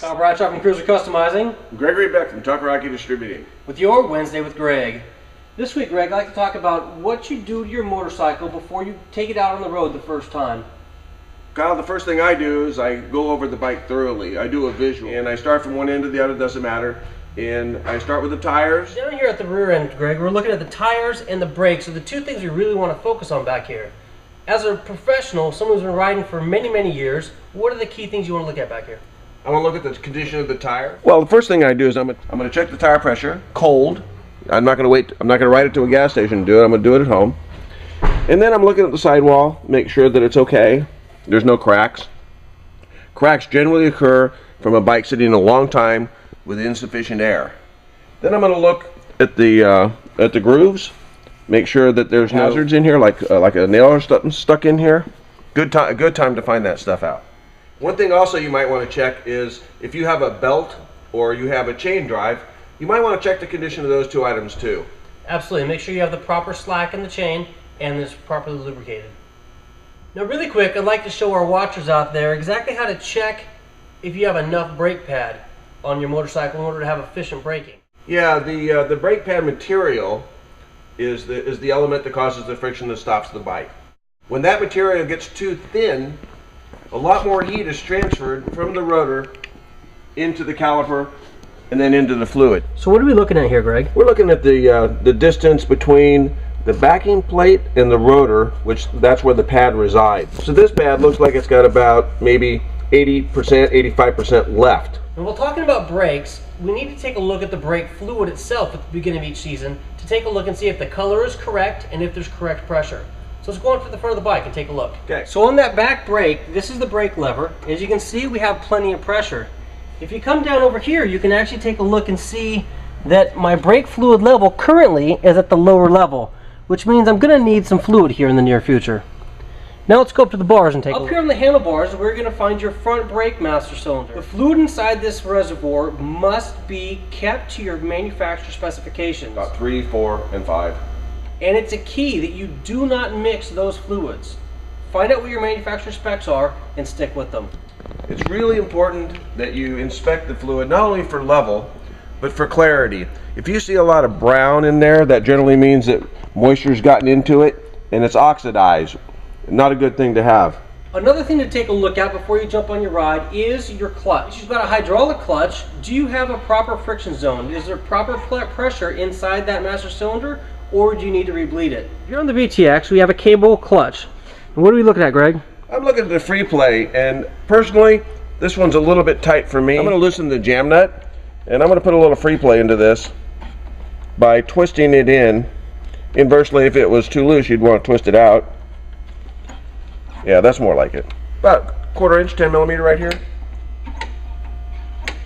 Kyle Bradshaw from Cruiser Customizing. Gregory Beck from WWGe Distributing. With your Wednesday with Greg. This week, Greg, I'd like to talk about what you do to your motorcycle before you take it out on the road the first time. Kyle, the first thing I do is I go over the bike thoroughly. I do a visual, and I start from one end to the other, doesn't matter. And I start with the tires. Down here at the rear end, Greg, we're looking at the tires and the brakes are the two things we really want to focus on back here. As a professional, someone who's been riding for many, many years, what are the key things you want to look at back here? I want to look at the condition of the tire. Well, the first thing I do is I'm going to check the tire pressure, cold. I'm not going to wait. I'm not going to ride it to a gas station to do it. I'm going to do it at home. And then I'm looking at the sidewall, make sure that it's okay. There's no cracks. Cracks generally occur from a bike sitting a long time with insufficient air. Then I'm going to look at the grooves, make sure that there's no hazards in here, like a nail or something stuck in here. Good time to find that stuff out. One thing also you might want to check is if you have a belt or you have a chain drive, you might want to check the condition of those two items too. Absolutely. Make sure you have the proper slack in the chain and it's properly lubricated. Now really quick, I'd like to show our watchers out there exactly how to check if you have enough brake pad on your motorcycle in order to have efficient braking. Yeah, the brake pad material is the element that causes the friction that stops the bike. When that material gets too thin, a lot more heat is transferred from the rotor into the caliper and then into the fluid. So what are we looking at here, Greg? We're looking at the distance between the backing plate and the rotor, which that's where the pad resides. So this pad looks like it's got about maybe 80%, 85% left. And while talking about brakes, we need to take a look at the brake fluid itself at the beginning of each season to take a look and see if the color is correct and if there's correct pressure. So let's go on to the front of the bike and take a look. Okay. So on that back brake, this is the brake lever. As you can see, we have plenty of pressure. If you come down over here, you can actually take a look and see that my brake fluid level currently is at the lower level, which means I'm going to need some fluid here in the near future. Now let's go up to the bars and take a look. Up here on the handlebars, we're going to find your front brake master cylinder. The fluid inside this reservoir must be kept to your manufacturer specifications. About 3, 4, and 5. And it's a key that you do not mix those fluids. Find out what your manufacturer specs are and stick with them. It's really important that you inspect the fluid not only for level, but for clarity. If you see a lot of brown in there, that generally means that moisture's gotten into it and it's oxidized. Not a good thing to have. Another thing to take a look at before you jump on your ride is your clutch. If you've got a hydraulic clutch, do you have a proper friction zone? Is there proper pressure inside that master cylinder, or do you need to rebleed it? Here on the VTX, we have a cable clutch. And what are we looking at, Greg? I'm looking at the free play, and personally, this one's a little bit tight for me. I'm going to loosen the jam nut, and I'm going to put a little free play into this by twisting it in. Inversely, if it was too loose, you'd want to twist it out. Yeah, that's more like it. About 1/4 inch, 10 millimeter right here.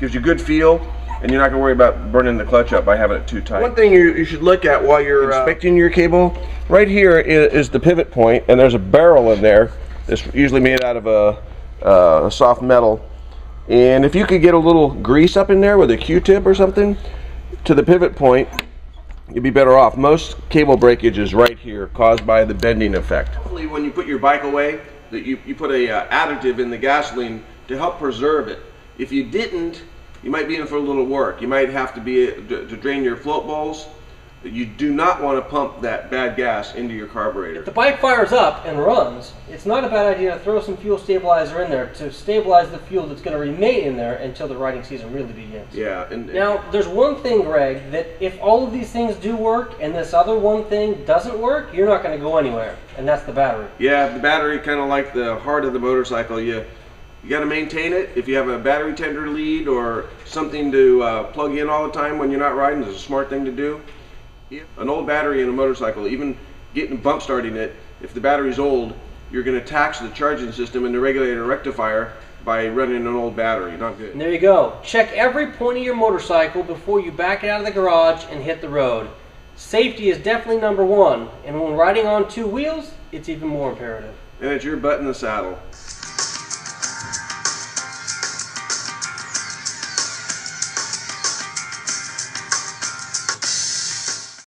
Gives you good feel, and you're not going to worry about burning the clutch up by having it too tight. One thing you should look at while you're inspecting your cable, right here is the pivot point, and there's a barrel in there that's usually made out of a soft metal. And if you could get a little grease up in there with a Q-tip or something to the pivot point, you'd be better off. Most cable breakage is right here, caused by the bending effect. Hopefully when you put your bike away, that you put a additive in the gasoline to help preserve it. If you didn't, you might be in for a little work. You might have to drain your float bowls. You do not want to pump that bad gas into your carburetor. If the bike fires up and runs, it's not a bad idea to throw some fuel stabilizer in there to stabilize the fuel that's going to remain in there until the riding season really begins. Yeah. Now, there's one thing, Greg, that if all of these things do work and this other one thing doesn't work, you're not going to go anywhere, and that's the battery. Yeah, the battery, kind of like the heart of the motorcycle. You got to maintain it. If you have a battery tender lead or something to plug in all the time when you're not riding, it's a smart thing to do. An old battery in a motorcycle, even getting bump starting it, if the battery's old, you're going to tax the charging system and the regulator rectifier by running an old battery. Not good. And there you go. Check every point of your motorcycle before you back it out of the garage and hit the road. Safety is definitely #1, and when riding on 2 wheels, it's even more imperative. And it's your butt in the saddle.